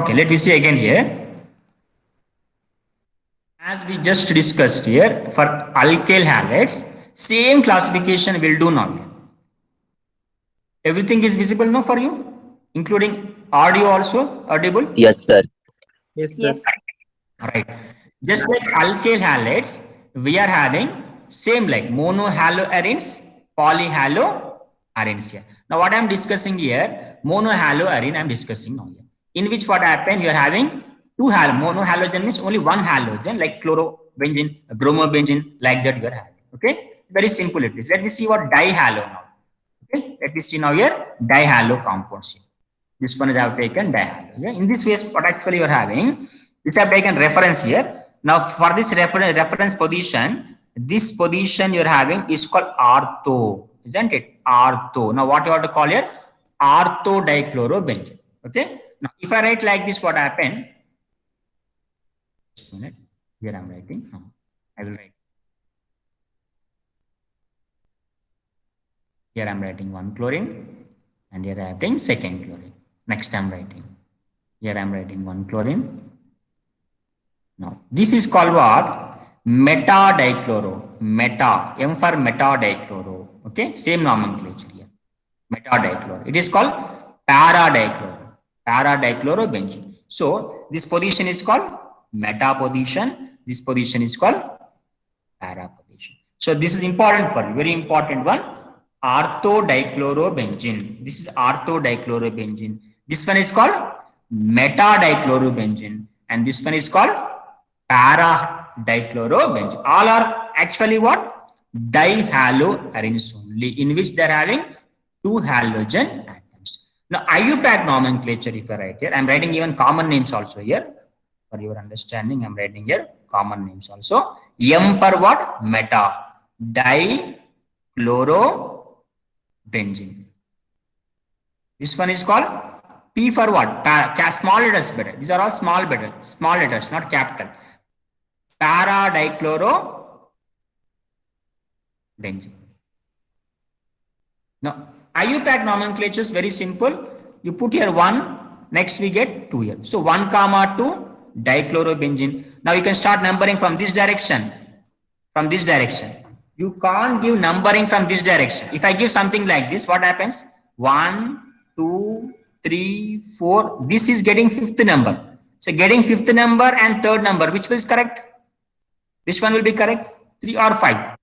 Okay, let me see again here. As we just discussed here, for alkyl halides, same classification will do now. Everything is visible now for you, including audio also audible. Yes, sir. Yes, sir. Yes. Right. Just like alkyl halides, we are having same like monohaloarenes, polyhaloarenes here. Now what I am discussing here, monohaloarene I am discussing now here. In which what happen, you are having two monohalogen means only one halogen like chlorobenzene, bromobenzene, like that you are having. Okay, very simple it is. Let me see what dihalo now. Okay, let me see now here dihalo compounds here. This one is I have taken dihalo. Yeah? In this way, what actually you are having, this I have taken reference here. Now for this reference position, this position you are having is called ortho, isn't it? Ortho. Now what you have to call here? Ortho dichlorobenzene. Okay. Now if I write like this, what happened? Just a minute. Here I am writing. I will write. Here I am writing one chlorine, and here I am writing second chlorine. Next I am writing. Here I am writing one chlorine. Now this is called what? Meta dichloro. Meta. M for meta dichloro. Okay. Same nomenclature here. Meta dichloro. It is called para dichloro. Para dichlorobenzene. So this position is called meta position. This position is called para position. So this is important for you. Very important one. Ortho dichlorobenzene. This is ortho dichlorobenzene. This one is called meta dichlorobenzene, and this one is called para dichlorobenzene. All are actually what? Dihaloarenes only, in which they are having two halogen atoms. Now IUPAC nomenclature, if I write here, I am writing even common names also here for your understanding. I am writing here common names also. M for what? Meta. Dichlorobenzene. This one is called P for what? Small letters better. These are all small letters, not capital. Para dichlorobenzene. Now IUPAC nomenclature is very simple. You put here 1, next we get 2 here. So 1, 2 dichlorobenzene. Now you can start numbering from this direction. From this direction. You can't give numbering from this direction. If I give something like this, what happens? 1, 2, 3, 4. This is getting 5th number. So getting 5th number and 3rd number, which is correct? Which one will be correct? 3 or 5?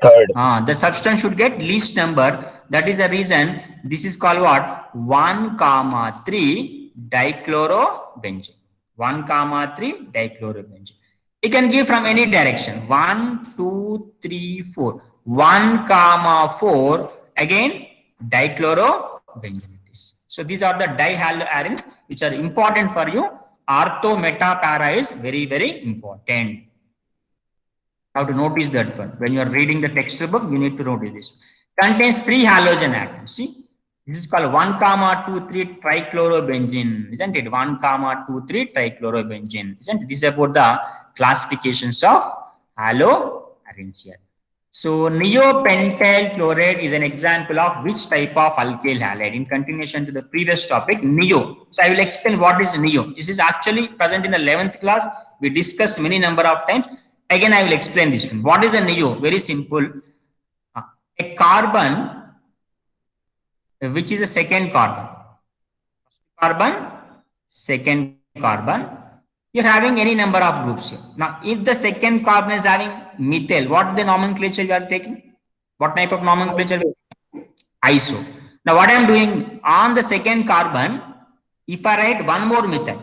3rd. The substance should get least number. That is the reason this is called what? 1, 3 dichlorobenzene. 1, 3 dichlorobenzene. You can give from any direction. 1, 2, 3, 4. 1, 4. Again, dichlorobenzene. So these are the dihaloarenes which are important for you. Ortho, meta, para is very, very important. You have to notice that one. When you are reading the textbook, you need to notice this. Contains 3 halogen atoms. See, this is called 1, 2, 3 trichlorobenzene, isn't it? 1, 2, 3 trichlorobenzene, isn't it? This is about the classifications of haloarenes here. So neopentyl chloride is an example of which type of alkyl halide. In continuation to the previous topic, neo. So I will explain what is neo. This is actually present in the 11th class. We discussed many number of times. Again, I will explain this one. What is the neo? Very simple. A carbon, which is a second carbon. Second carbon. You're having any number of groups here. Now, if the second carbon is having methyl, what the nomenclature you are taking? What type of nomenclature? Iso. Now, what I am doing on the second carbon, if I write one more methyl,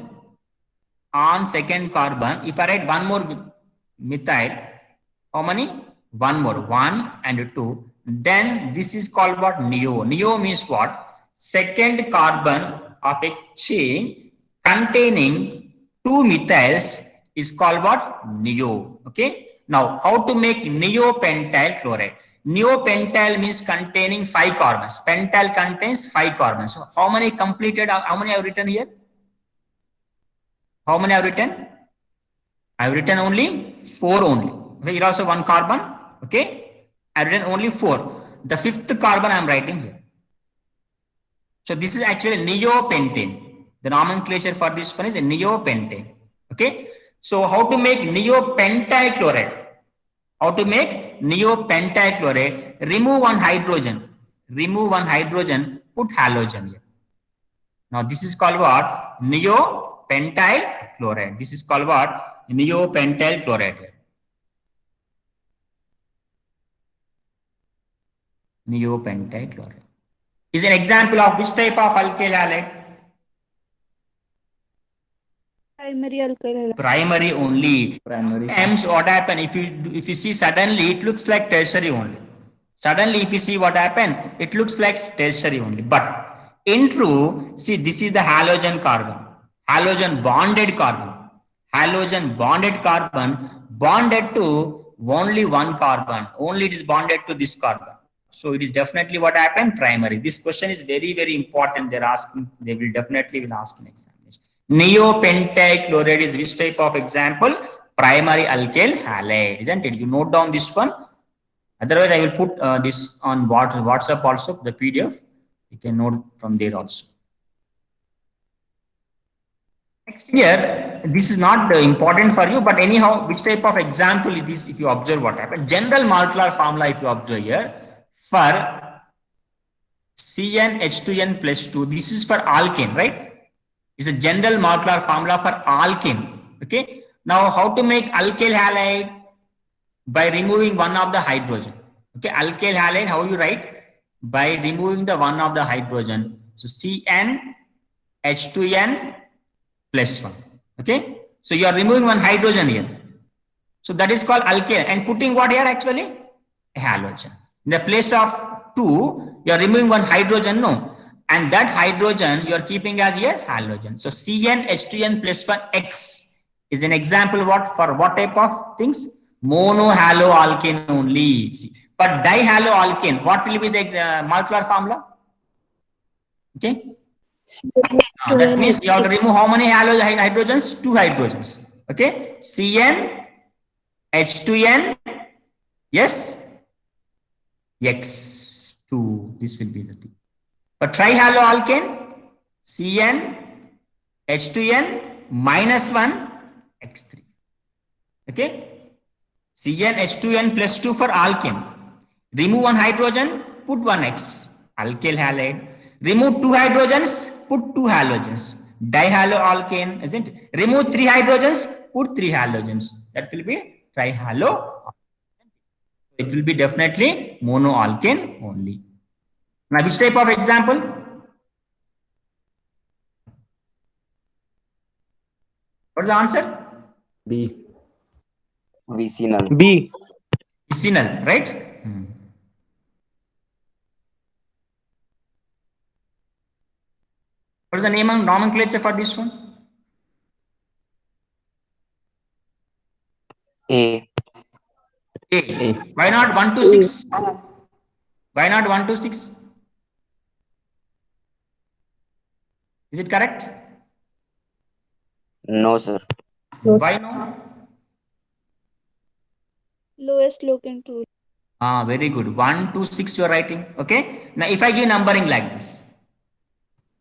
on second carbon, if I write one more methyl, how many? One more, 1 and 2. Then this is called what? Neo. Neo means what? Second carbon of a chain containing 2 methyls is called what? Neo. Okay. Now, how to make neopentyl chloride? Neopentyl means containing 5 carbons. Pentyl contains 5 carbons. So, how many completed? How many I have written here? How many I have written? I have written only 4 only. Okay. Here also 1 carbon. Okay. I have written only 4. The 5th carbon I am writing here. So, this is actually neopentane. The nomenclature for this one is neopentane. Okay. So how to make neopentyl chloride? How to make neopentyl chloride? Remove one hydrogen. Remove one hydrogen. Put halogen here. Now this is called what? Neopentyl chloride. This is called what? Neopentyl chloride. Neopentyl chloride is an example of which type of alkyl halide? Primary alkyl. Primary only. Primary. Sometimes what happen if you see suddenly it looks like tertiary only. Suddenly if you see what happened, it looks like tertiary only. But in true, see this is the halogen carbon. Halogen bonded carbon. Halogen bonded carbon bonded to only one carbon. Only it is bonded to this carbon. So it is definitely what happened primary. This question is very, very important. They're asking, they will definitely ask in examination. Neopentyl chloride is which type of example? Primary alkyl halide, isn't it? You note down this one. Otherwise, I will put this on WhatsApp also, the PDF. You can note from there also. Next here, this is not important for you, but anyhow, which type of example it is if you observe what happened. General molecular formula if you observe here, for CnH2n plus 2, this is for alkane, right? It's a general molecular formula for alkane. Okay. Now, how to make alkyl halide? By removing one of the hydrogen. Okay, alkyl halide, how you write? By removing the one of the hydrogen. So CnH2n plus 1. Okay, so you are removing one hydrogen here. So that is called alkyl, and putting what here actually? A halogen. In the place of 2, you are removing one hydrogen, no? And that hydrogen you are keeping as here halogen. So CnH2n plus 1 X is an example what for what type of things? Monohaloalkane only. For dihaloalkane, what will be the molecular formula? Okay. That means you have to remove how many hydrogens? 2 hydrogens. Okay. Cn, H2n, yes, X2. This will be the thing. For trihaloalkane, Cn, H2n minus 1, X3. Okay. CnH2n plus 2 for alkane. Remove one hydrogen, put one X. Alkyl halide. Remove 2 hydrogens, put 2 halogens. Dihaloalkane, isn't it? Remove 3 hydrogens, put 3 halogens. That will be trihalo. It will be definitely monoalkane only. Now, which type of example? What's the answer? B. Vicinal. B. Vicinal, right? What is the name and nomenclature for this one? A. A. Why not 1 to 6? Why not 1 to 6? Is it correct? No, sir. Why no? Lowest locant rule. Very good. 1 to 6 you are writing. Okay. Now, if I give numbering like this,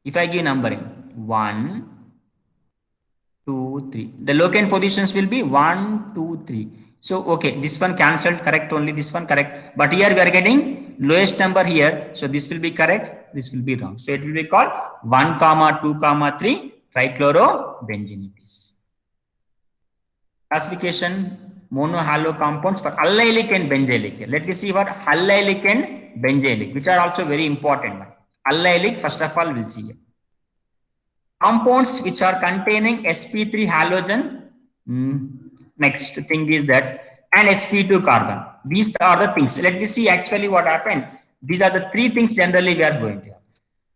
if I give numbering 1, 2, 3, the locant positions will be 1, 2, 3. So, okay, this one cancelled, correct, only this one correct. But here we are getting lowest number here. So, this will be correct, this will be wrong. So, it will be called 1, 2, 3 trichlorobenzene. Classification monohalo compounds for allylic and benzylic. Let me see what allylic and benzylic, which are also very important. Allylic, first of all, we'll see here. Compounds which are containing sp3 halogen. Next thing is that, and sp2 carbon. These are the things. Let me see actually what happened. These are the 3 things generally we are going to have.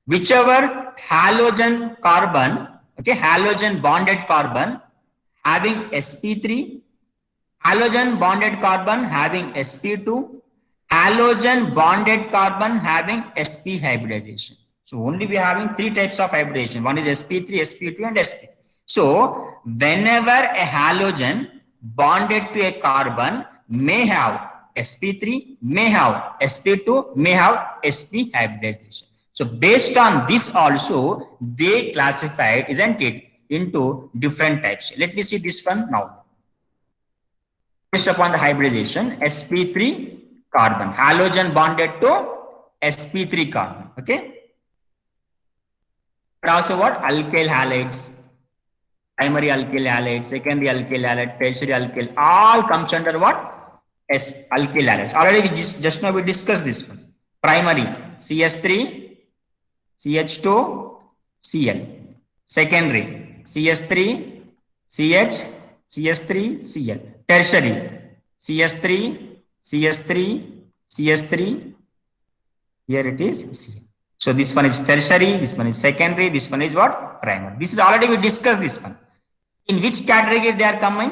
Whichever halogen carbon, okay, halogen bonded carbon having sp3, halogen bonded carbon having sp2, halogen bonded carbon having sp hybridization. So only we are having 3 types of hybridization. One is sp3, sp2 and sp. So whenever a halogen bonded to a carbon may have sp3, may have sp2, may have sp hybridization. So based on this also, they classified, isn't it, into different types. Let me see this one now. Based upon the hybridization, sp3 carbon, halogen bonded to sp3 carbon. Okay. And also what? Alkyl halides, primary alkyl halide, secondary alkyl halide, tertiary alkyl, all comes under what? Alkyl halides. Already we just now we discussed this one. Primary CH3, CH2, Cl. Secondary CH3, CH, CH3, Cl. Tertiary CH3, CH3, CH3. Here it is Cl. So this one is tertiary, this one is secondary, this one is what? Primary. This is already we discussed this one. In which category they are coming?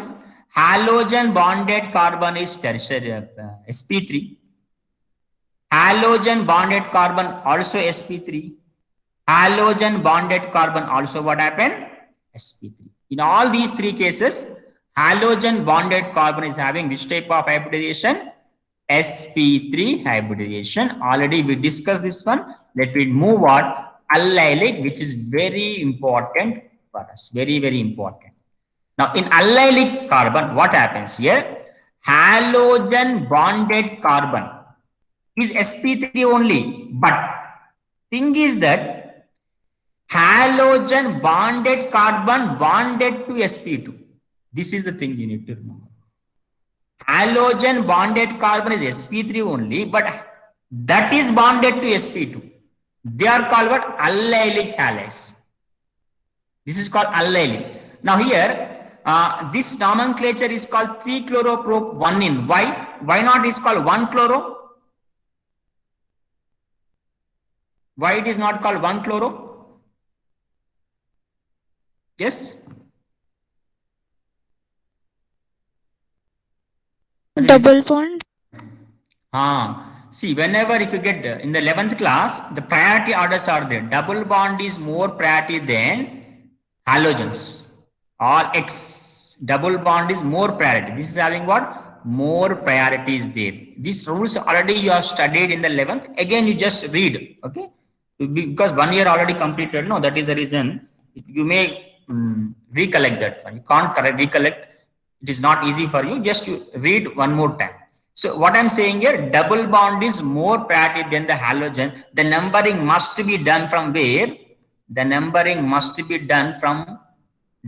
Halogen bonded carbon is tertiary, sp3. Halogen bonded carbon also sp3. Halogen bonded carbon also what happened? sp3. In all these three cases, halogen bonded carbon is having which type of hybridization? sp3 hybridization. Already we discussed this one. Let me move on. Allylic, which is very important for us. Very, very important. Now, in allylic carbon, what happens here? Halogen bonded carbon is sp3 only. But thing is that halogen bonded carbon bonded to sp2. This is the thing you need to remember. Halogen bonded carbon is sp3 only, but that is bonded to sp2. They are called what? Allylic halides. This is called allylic. Now here, this nomenclature is called 3-chloroprop 1-in. Why? Why not is called 1-chloro? Why it is not called 1-chloro? Yes? Double bond. See, whenever if you get in the 11th class, the priority orders are there. Double bond is more priority than halogens or X. Double bond is more priority. This is having what? More priority is there. These rules already you have studied in the 11th. Again, you just read. Okay. Because 1 year already completed. No, that is the reason. You may recollect that one. You can't recollect. It is not easy for you. Just you read one more time. So what I'm saying here, double bond is more priority than the halogen. The numbering must be done from where? The numbering must be done from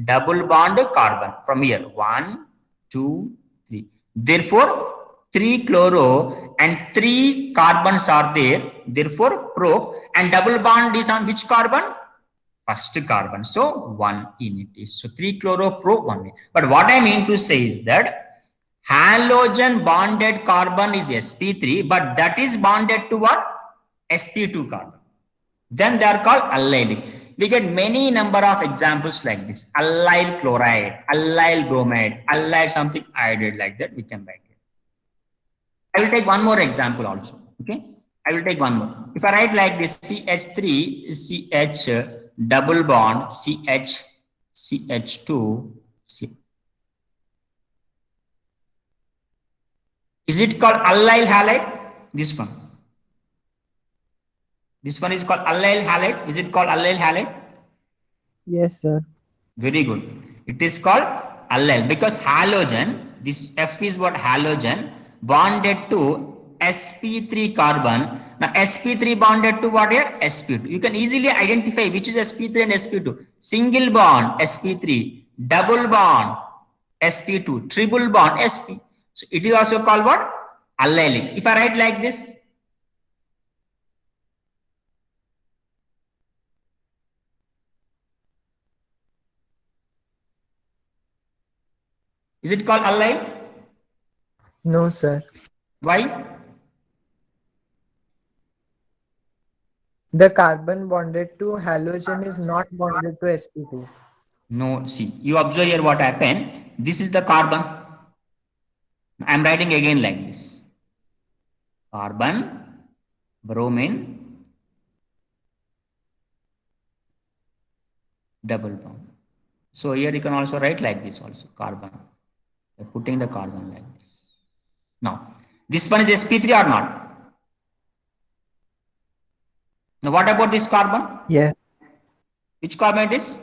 double bond carbon. From here, 1, 2, 3. Therefore, 3 chloro and 3 carbons are there. Therefore, prop and double bond is on which carbon? First carbon. So 1 in it is. So 3 chloro prop 1. But what I mean to say is that halogen bonded carbon is sp3, but that is bonded to what? sp2 carbon. Then they are called allylic. We get many number of examples like this. Allyl chloride, allyl bromide, allyl something iodide, like that we can write it. I will take one more example also. Okay. I will take one more. If I write like this, CH3, CH double bond, CH, CH2, C. Is it called allyl halide? This one. This one is called allyl halide. Is it called allyl halide? Yes, sir. Very good. It is called allyl because halogen, this F is what? Halogen bonded to sp3 carbon. Now sp3 bonded to what here? sp2. You can easily identify which is sp3 and sp2. Single bond sp3, double bond sp2, triple bond sp. So it is also called what? Allylic. If I write like this, is it called allyl? No, sir. Why? The carbon bonded to halogen is not bonded to sp2. No, see, you observe here what happened. This is the carbon. I am writing again like this. Carbon, bromine, double bond. So here you can also write like this also, carbon. By putting the carbon like this. Now, this one is sp3 or not? Now, what about this carbon? Yes. Which carbon it is?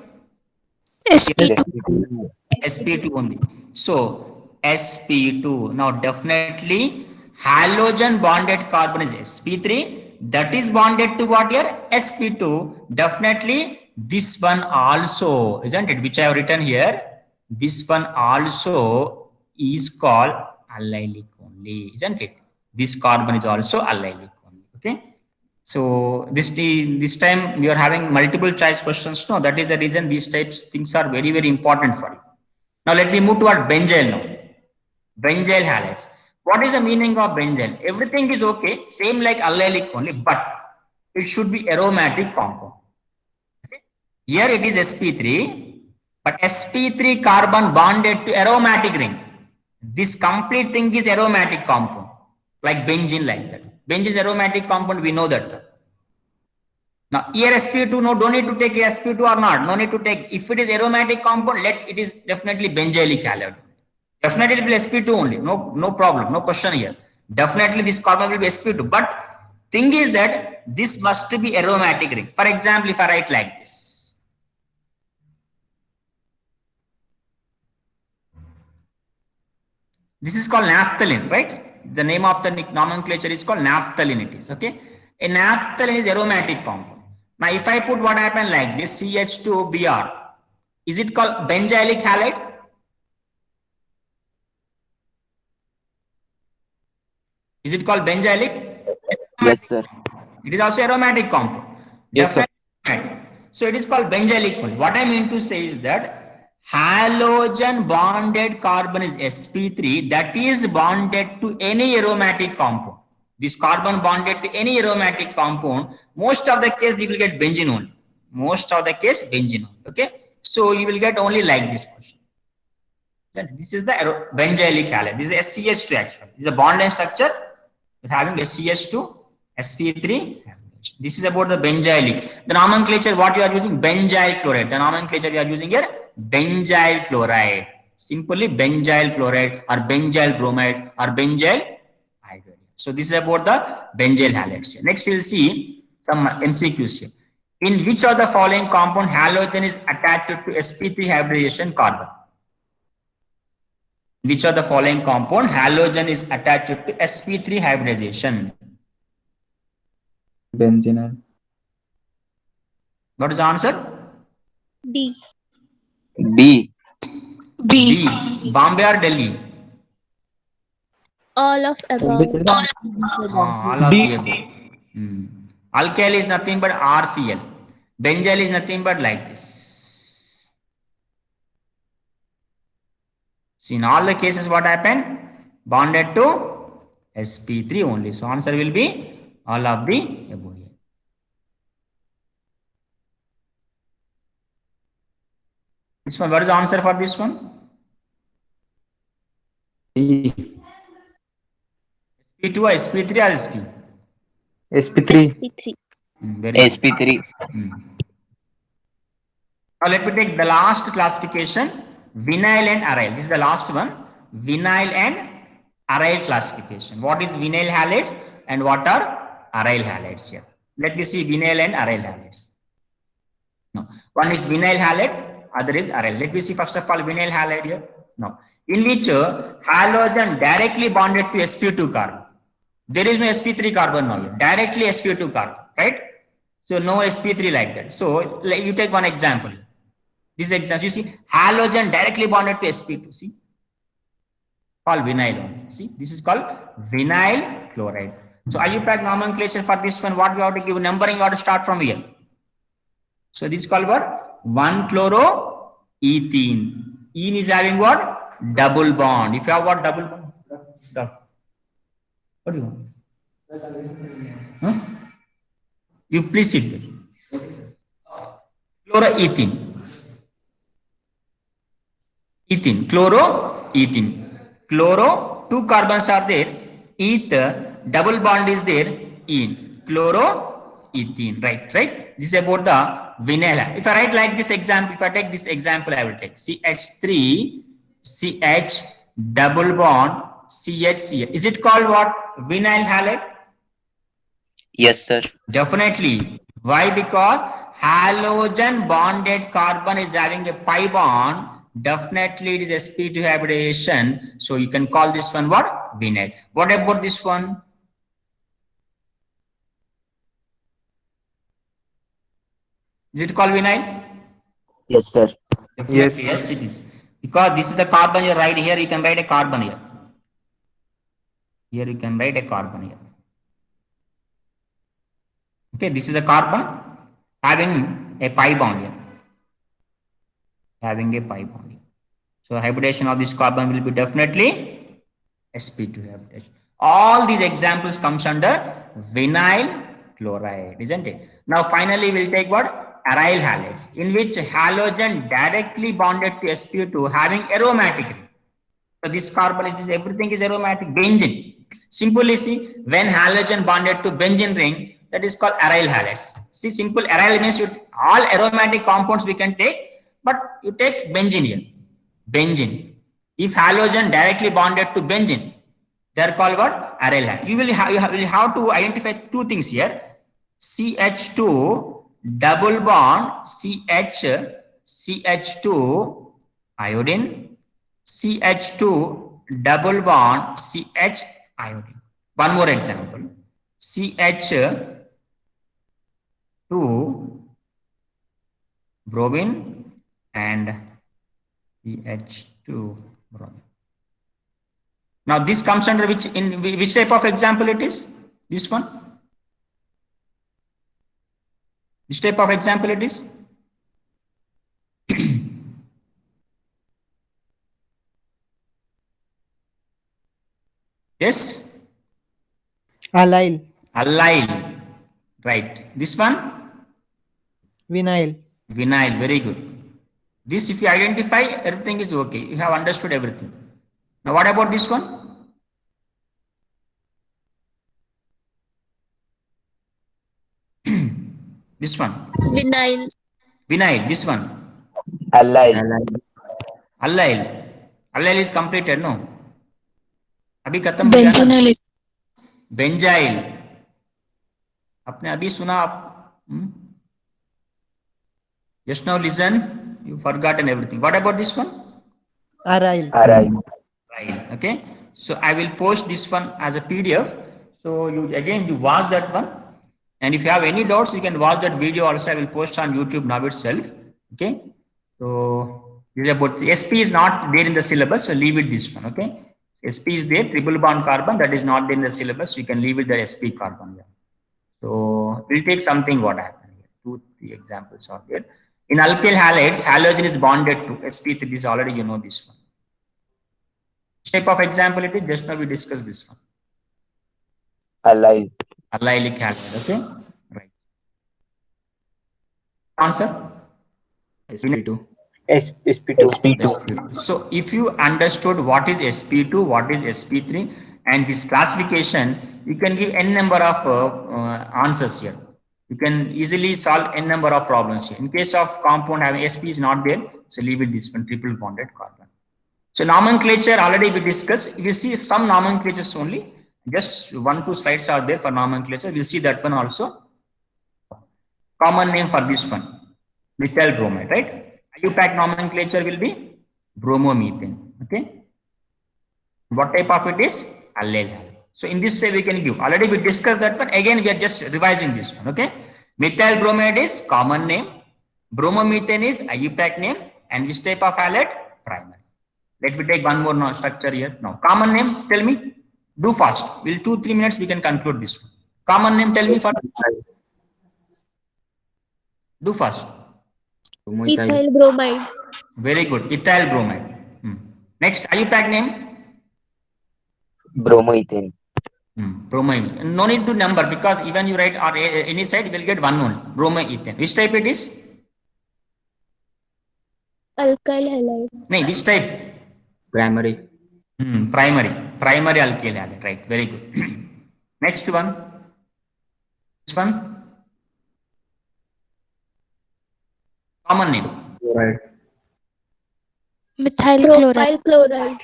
sp2. SP2. sp2 only. So sp2. Now definitely halogen bonded carbon is sp3. That is bonded to what here? sp2. Definitely this one also, isn't it? Which I have written here. This one also is called allylic only, isn't it? This carbon is also allylic only. Okay. So this time we are having multiple choice questions. No, that is the reason these types things are very important for you. Now let me move toward benzyl now. Benzyl halides. What is the meaning of benzyl? Everything is okay, same like allylic only, but it should be aromatic compound. Here it is sp3, but sp3 carbon bonded to aromatic ring. This complete thing is aromatic compound, like benzene, like that. Benzene is aromatic compound, we know that. Now here sp2, no, don't need to take sp2 or not, no need to take. If it is aromatic compound, let it is definitely benzylic halide. Definitely it will be sp2 only, no problem, no question here. Definitely this carbon will be sp2, but thing is that this must be aromatic ring. For example, if I write like this, this is called naphthalene, right? The name of the nomenclature is called naphthalene. It is okay. A naphthalene is aromatic compound. Now, if I put what happened like this CH2Br, is it called benzylic halide? Is it called benzylic? Yes, sir. It is also aromatic compound. Yes, sir. Definitely. So it is called benzylic only. What I mean to say is that halogen bonded carbon is sp3 that is bonded to any aromatic compound. This carbon bonded to any aromatic compound, most of the case you will get benzene only. Most of the case benzene only. Okay. So you will get only like this question. This is the benzylic halide. This is SCH2 actually. This is a bond line structure. We're having SCH2, sp3. This is about the benzylic. The nomenclature what you are using, benzyl chloride. The nomenclature you are using here, benzyl chloride. Simply benzyl chloride or benzyl bromide or benzyl hydride. So this is about the benzyl halides. Next we'll see some MCQs here. In which of the following compound halogen is attached to sp3 hybridization carbon? Which of the following compound halogen is attached to sp3 hybridization? Benzene. What is the answer? D. B. D. Bombay or Delhi? All of above. All of the above. Alkyl is nothing but RCl. Benzyl is nothing but like this. So in all the cases what happened? Bonded to sp3 only. So answer will be all of the above. This one, what is the answer for this one? D. sp2 or sp3 or sp? sp3. sp3. Very good. sp3. Now let me take the last classification, vinyl and aryl. This is the last one, vinyl and aryl classification. What is vinyl halides and what are aryl halides here? Let me see vinyl and aryl halides. No, one is vinyl halide, other is aryl. Let me see first of all vinyl halide here. No, in which halogen directly bonded to sp2 carbon. There is no sp3 carbon now here. Directly sp2 carbon, right? So no sp3 like that. So like you take one example. This example, you see halogen directly bonded to sp2. See, called vinyl only. See, this is called vinyl chloride. So IUPAC nomenclature for this one, what we have to give numbering, you have to start from here. So this is called what? 1-chloroethene. Ene is having what? Double bond. If you have what? Double bond. What do you want? Huh? You please sit there. Chloroethene. Ethene. Chloroethene. Chloro, two carbons are there. Ether, double bond is there. Ene. Chloroethene. Right. This is about the vinyl. If I write like this example, if I take this example, I will take CH3, CH, double bond, CHCl. Is it called what? Vinyl halide? Yes, sir. Definitely. Why? Because halogen bonded carbon is having a pi bond. Definitely it is sp2 hybridization. So you can call this one what? Vinyl. What about this one? Is it called vinyl? Yes, sir. Definitely yes, it is. Because this is the carbon you write here, you can write a carbon here. Here you can write a carbon here. Okay, this is the carbon having a pi bond here. Having a pi bond here. So hybridization of this carbon will be definitely sp2 hybridization. All these examples comes under vinyl chloride, isn't it? Now finally we'll take what? Aryl halides, in which halogen directly bonded to sp2 having aromatic ring. So this carbon is everything is aromatic. Benzene. Simply see, when halogen bonded to benzene ring, that is called aryl halides. See, simple aryl means all aromatic compounds we can take, but you take benzene here. Benzene. If halogen directly bonded to benzene, they are called what? Aryl halide. You will have to identify two things here. CH2 double bond CH2 iodine, CH2 double bond CH iodine. One more example. CH2 bromine and CH2 bromine. Now this comes under which type of example it is? This one? Which type of example it is? Yes? Alkyl. Alkyl. Right. This one? Vinyl. Vinyl. Very good. This, if you identify, everything is okay. You have understood everything. Now what about this one? This one? Vinyl. Vinyl. This one? Allyl. Allyl. Allyl is completed, no? अभी खत्म हो गया ना? Benzyl. आपने अभी सुना आप? Just now listen. You forgotten everything. What about this one? Aryl. Aryl. Right. Okay. So I will post this one as a PDF. So you watch that one. And if you have any doubts, you can watch that video also. I will post on YouTube now itself. Okay. So this is about the SP is not there in the syllabus, so leave it this one. Okay. SP is there, triple bond carbon, that is not there in the syllabus. So you can leave it the SP carbon here. So we'll take something what happened here. 2, 3 examples are there. In alkyl halides, halogen is bonded to sp3. This already you know this one. Which type of example it is? Just now we discussed this one. Allyl. Allylic halide. Okay. Right. Answer? sp2. sp2. So if you understood what is sp2, what is sp3, and this classification, you can give n number of answers here. You can easily solve n number of problems here. In case of compound having sp is not there, so leave it this one, triple bonded carbon. So nomenclature already we discussed. We see some nomenclatures only. Just 1-2 slides are there for nomenclature. We'll see that one also. Common name for this one, methyl bromide, right? IUPAC nomenclature will be bromomethane. Okay. What type of it is? Allyl halide. So in this way we can give. Already we discussed that one. Again we are just revising this one. Okay. Methyl bromide is common name. Bromomethane is IUPAC name. And which type of halide? Primary. Let me take one more structure here. Now common name. Tell me. Do fast. Will 2-3 minutes we can conclude this one. Common name. Tell me first. Do fast. Ethyl bromide. Very good. Ethyl bromide. Next, IUPAC name? Bromomethane. Bromine. No need to number because even you write or any side, you will get one only. Bromomethane. Which type it is? Alkyl halide. No, which type? Primary. Primary. Primary alkyl halide. Right. Very good. Next one. This one? Common name. Chloride. Methyl chloride. Chloride.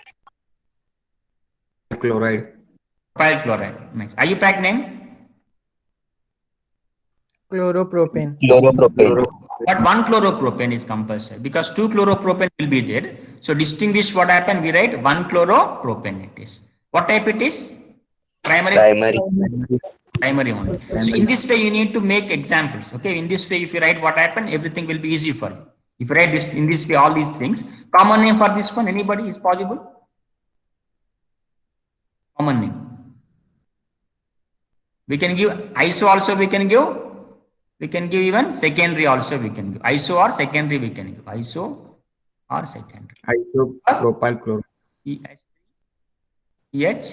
Chloride. Propyl chloride. Next. IUPAC name? Chloropropane. Chloropropane. But one chloropropane is compulsory because two chloropropane will be there. So distinguish what happened. We write one chloropropane it is. What type it is? Primary. Primary only. So in this way, you need to make examples. Okay. In this way, if you write what happened, everything will be easy for you. If you write this in this way, all these things. Common name for this one, anybody is possible? Common name. We can give iso also. We can give. We can give even secondary also. We can give iso or secondary. We can give iso or secondary. Isopropyl chloride. EH,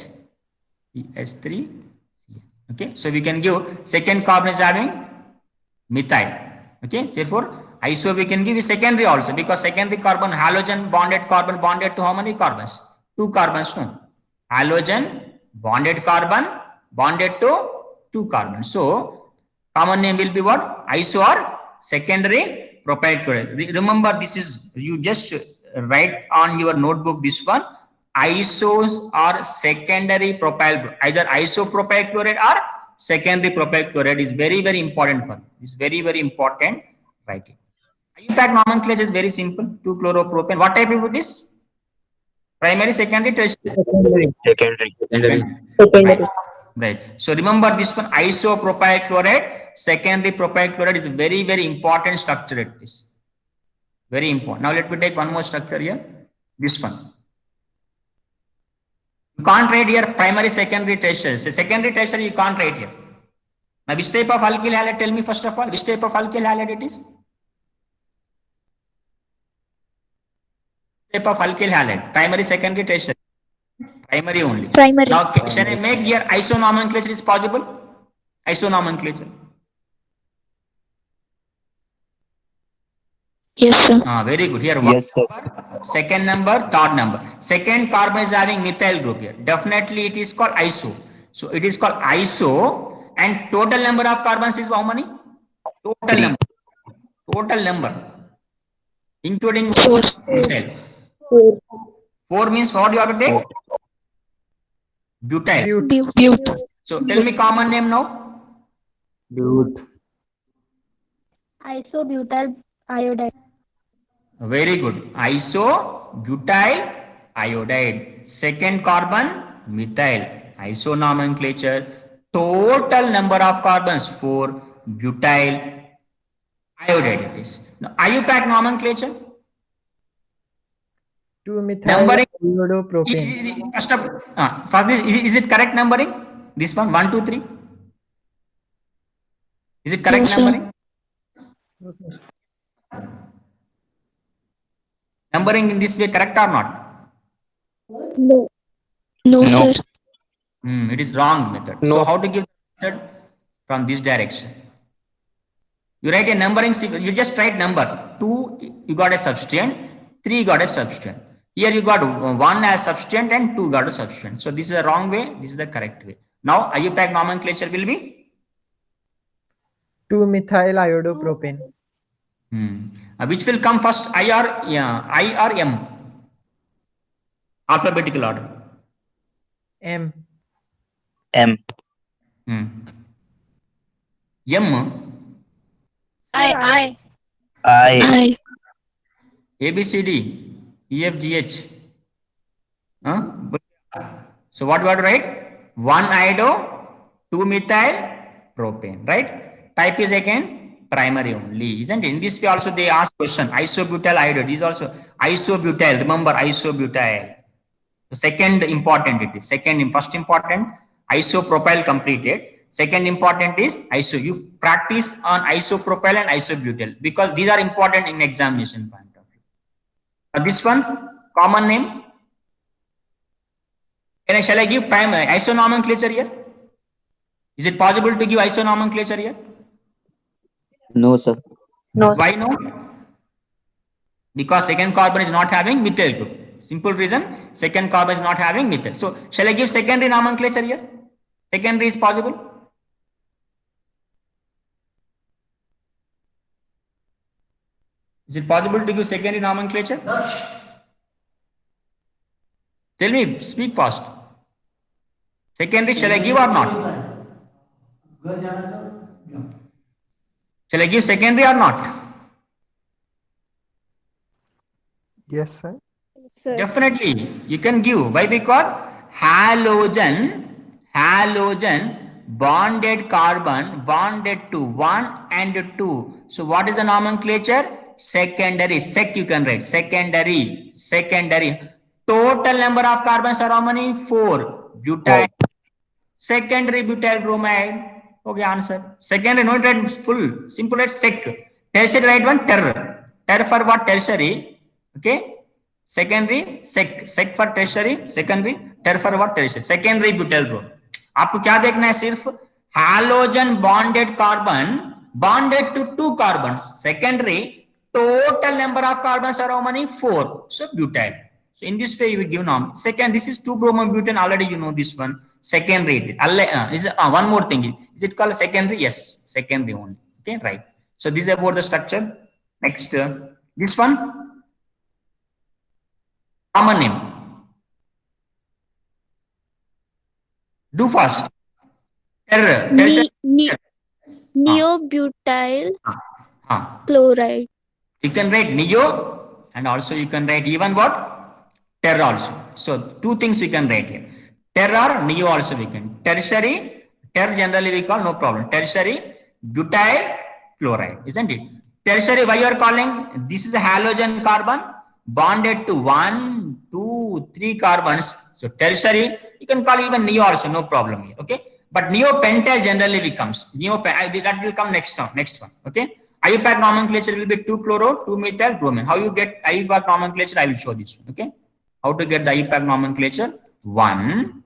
EH3. Okay, so we can give second carbon is having methyl. Okay, therefore iso we can give is secondary also because secondary carbon halogen bonded to how many carbons? 2 carbons. No, halogen bonded carbon bonded to 2 carbons. So common name will be what? Iso or secondary propyl chloride. Remember, this is you just write on your notebook this one. Isos are secondary propyl, either isopropyl chloride or secondary propyl chloride is very, very important for this. Very, very important writing. IUPAC nomenclature is very simple. 2-chloropropane. What type of it is? Primary, secondary, tertiary. Secondary. Right. So remember this one, isopropyl chloride, secondary propyl chloride is a very, very important structure. It is very important. Now let me take one more structure here. This one. You can't write here primary, secondary, tertiary. So secondary, tertiary you can't write here. Now which type of alkyl halide? Tell me first of all, which type of alkyl halide it is? Type of alkyl halide, primary, secondary, tertiary. Primary only. Primary. Now, shall I make here iso nomenclature is possible? Iso nomenclature. Yes, sir. Very good. Here, Yes, sir. second number, third number. Second carbon is having methyl group here. Definitely, it is called iso. So it is called iso, and total number of carbons is how many? Total 3. number. Total number, including Four. methyl. 4 means what you have to take? Butyl. But. So tell me common name now. But. Isobutyl iodide. Very good. Isobutyl iodide. Second carbon methyl. Iso nomenclature. Total number of carbons 4. Butyl iodide it is. Now IUPAC nomenclature. 2-methyl Numbering. iodopropane. First this, is it correct numbering? This one 1, 2, 3. Is it correct Yes, sir. numbering? Numbering in this way correct or not? No. No, No. sir. It is wrong method. So how to give method? From this direction. You write a numbering sequence. You just write number 2. You got a substituent. 3 got a substituent. Here you got 1 as substituent and 2 got a substituent. So this is the wrong way. This is the correct way. Now IUPAC nomenclature will be 2-methyl iodopropane. Which will come first? I or M? Alphabetical order. M. M. M. I. I. A, B, C, D, E, F, G, H. So what do you have to write? 1 iodo, 2 methyl propane, right? Type is again primary only, isn't it? In this way also they ask question. Isobutyl iodide is also isobutyl. Remember isobutyl. So second important it is. First important isopropyl completed. Second important is iso. You practice on isopropyl and isobutyl because these are important in examination point of view. This one common name. Shall I give primary iso nomenclature here? Is it possible to give iso nomenclature here? No, sir. No. Why no? Because second carbon is not having methyl group. Simple reason, second carbon is not having methyl. So shall I give secondary nomenclature here? Secondary is possible. Is it possible to give secondary nomenclature? Tell me, speak fast. Secondary shall I give or not? Shall I give secondary or not? Yes, sir. Sir. Definitely, you can give. Why? Because halogen bonded carbon bonded to 1 and 2. So what is the nomenclature? Secondary. Sec you can write. Secondary. Total number of carbons are how many? 4. Butyl. Secondary butyl bromide. Okay, answer. Secondary, no write full. Simple write sec. Tertiary write one ter. Ter for what? Tertiary. Okay. Secondary sec. Sec for tertiary. Secondary. Ter for what? Tertiary. Secondary butyl bromide. आपको क्या देखना है? सिर्फ halogen bonded carbon bonded to 2 carbons. Secondary, total number of carbons are how many? 4. So butyl. So in this way you will give norm. Second, this is 2-bromobutane. Already you know this one. Secondary. One more thing. Is it called secondary? Yes, secondary only. Okay, right. So this is about the structure. Next, this one. Common name. Do fast. Neobutyl Ah. chloride. You can write neo and also you can write even what? Ter also. So two things we can write here. Ter or neo also we can. Tertiary, ter generally we call, no problem. Tertiary butyl chloride, isn't it? Tertiary, why you are calling? This is a halogen carbon bonded to 1, 2, 3 carbons. So tertiary, you can call even neo also, no problem here. Okay. But neopentyl generally becomes that will come next one. Okay. IUPAC nomenclature will be 2-chloro, 2-methyl bromine. How you get IUPAC nomenclature? I will show this one. Okay. How to get the IUPAC nomenclature? 1,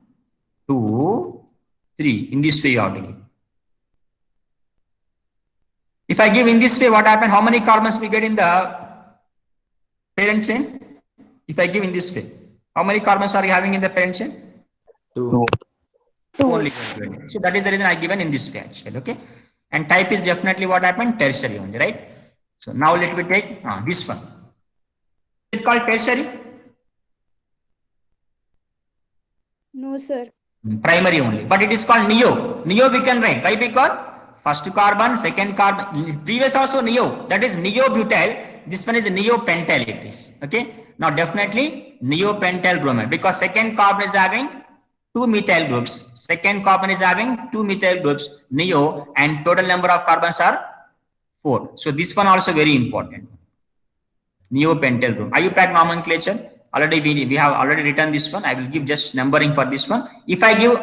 2, 3. In this way you have to give. If I give in this way, what happens? How many carbons we get in the parent chain? If I give in this way, how many carbons are you having in the parent chain? 2. Only. So that is the reason I given in this way actually. Okay. And type is definitely what happened? Tertiary only, right? So now let me take this one. Is it called tertiary? No, sir. Primary only. But it is called neo. Neo we can write. Why? Because first carbon, second carbon, previous also neo. That is neobutyl. This one is neopentyl it is. Okay. Now definitely neopentyl bromide because second carbon is having 2 methyl groups. Second carbon is having 2 methyl groups, neo, and total number of carbons are 4. So this one also very important. Neopentyl group. IUPAC nomenclature. Already we have already written this one. I will give just numbering for this one. If I give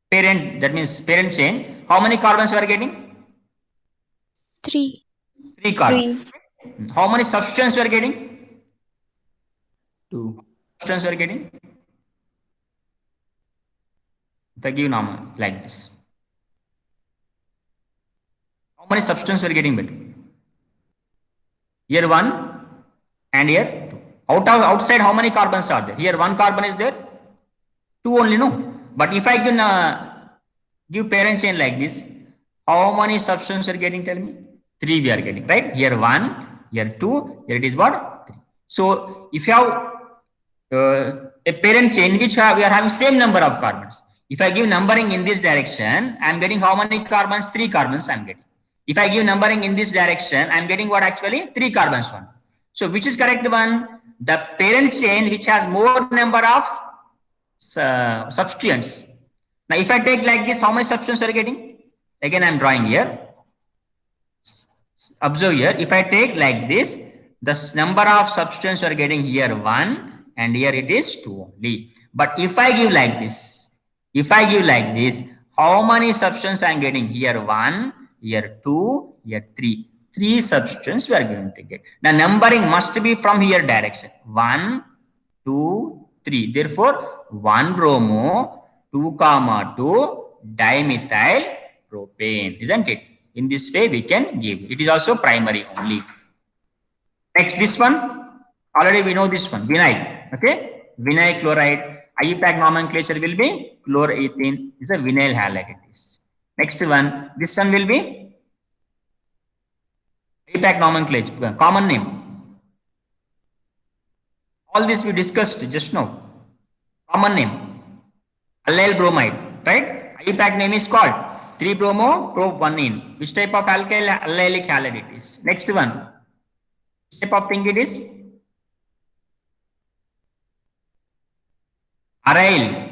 parent, that means parent chain, how many carbons we are getting? 3. 3 carbons. How many substance we are getting? 2. Substance we are getting? If I give normal like this, how many substance we are getting better? Here 1 and here 2. Outside how many carbons are there? Here 1 carbon is there, 2 only, no. But if I can give parent chain like this, how many substance we are getting? Tell me. 3 we are getting, right? Here 1, here 2, here it is what? 3. So if you have a parent chain which we are having same number of carbons. If I give numbering in this direction, I am getting how many carbons? 3 carbons I am getting. If I give numbering in this direction, I am getting what actually? 3 carbons one. So which is correct one? The parent chain which has more number of substituents. Now if I take like this, how many substituents are you getting? Again I am drawing here. Observe here. If I take like this, the number of substituents are getting here 1. And here it is 2 only. But if I give like this, how many substances I am getting? Here 1, here 2, here 3. 3 substances we are going to get. The numbering must be from here direction. 1, 2, 3. Therefore, 1 bromo, 2, 2 dimethyl propane. Isn't it? In this way we can give. It is also primary only. Next, this one. Already we know this one. Vinyl. Okay, vinyl chloride. IUPAC nomenclature will be chlorethane. It's a vinyl halide. It is. Next one. This one will be IUPAC nomenclature. Common name. All this we discussed just now. Common name. Alkyl bromide. Right? IUPAC name is called 3-bromo, prop 1-ene. Which type of allylic halide it is? Next one. Which type of thing it is? Aryl.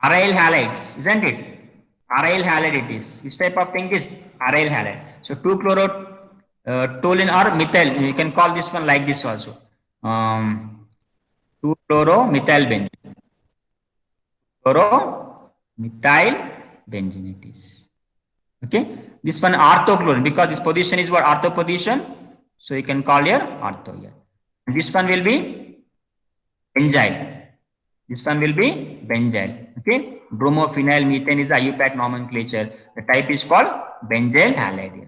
Aryl halides, isn't it? Aryl halide it is. Which type of thing is aryl halide? So 2-chlorotoluene or methyl. You can call this one like this also. 2-chloro-methyl benzene. Chloro-methyl benzene it is. Okay. This one orthochlorine, because this position is what? Ortho position. So you can call here ortho here. And this one will be benzyl. This one will be benzyl. Okay. Bromophenyl methane is the IUPAC nomenclature. The type is called benzyl halide.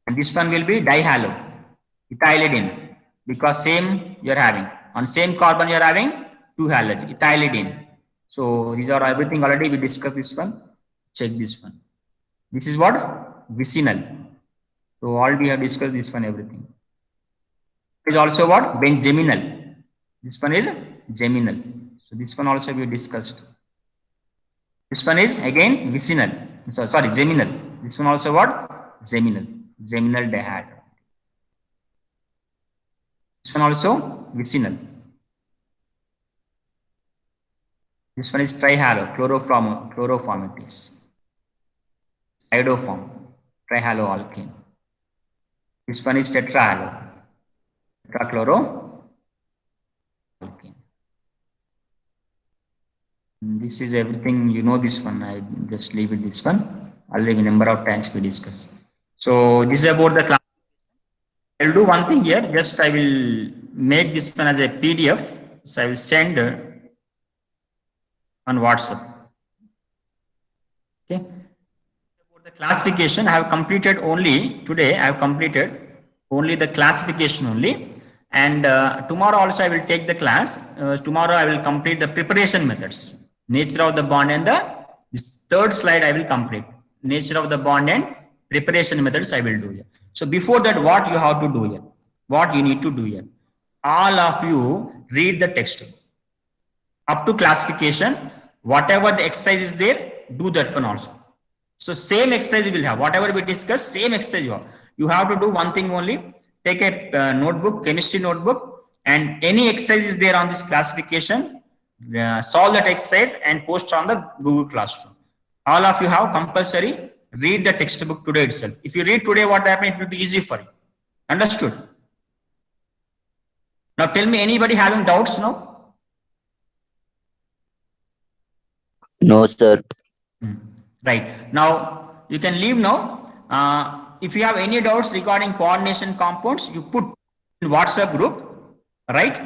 And this one will be dihalo, ethylidene, because same you are having. On same carbon you are having 2 halogens, ethylidene. So these are everything already we discussed this one. Check this one. This is what? Vicinal. So all we have discussed this one, everything. Is also what? Geminal. This one is geminal. So this one also we discussed. This one is again vicinal. So, sorry, geminal. This one also what? Geminal. Geminal dihalide. This one also vicinal. This one is trihalo, chloroform it is. Iodoform, trihaloalkane. This one is tetrahalo, tetrachloroalkane. This is everything, you know this one. I just leave it this one. I'll leave a number of times we discuss. So this is about the class. I'll do one thing here. Just I will make this one as a PDF. So I will send on WhatsApp. Okay. About the classification, I have completed only today. I have completed only the classification only. And tomorrow also I will take the class. Tomorrow I will complete the preparation methods. Nature of the bond and this third slide I will complete. Nature of the bond and preparation methods I will do here. So before that, what you have to do here? What you need to do here? All of you read the text. Up to classification, whatever the exercise is there, do that one also. So same exercise you will have. Whatever we discuss, same exercise you have. You have to do one thing only. Take a notebook, chemistry notebook, and any exercise is there on this classification, solve that exercise and post on the Google Classroom. All of you have compulsory read the textbook today itself. If you read today what happened, it will be easy for you. Understood? Now tell me, anybody having doubts now? No, sir. Right. Now you can leave now. If you have any doubts regarding coordination compounds, you put in WhatsApp group, right?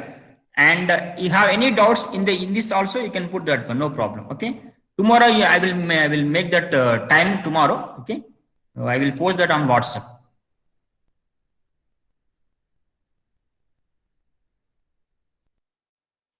And you have any doubts in this also, you can put that one, no problem. Okay. Tomorrow I will make that time tomorrow. Okay. I will post that on WhatsApp.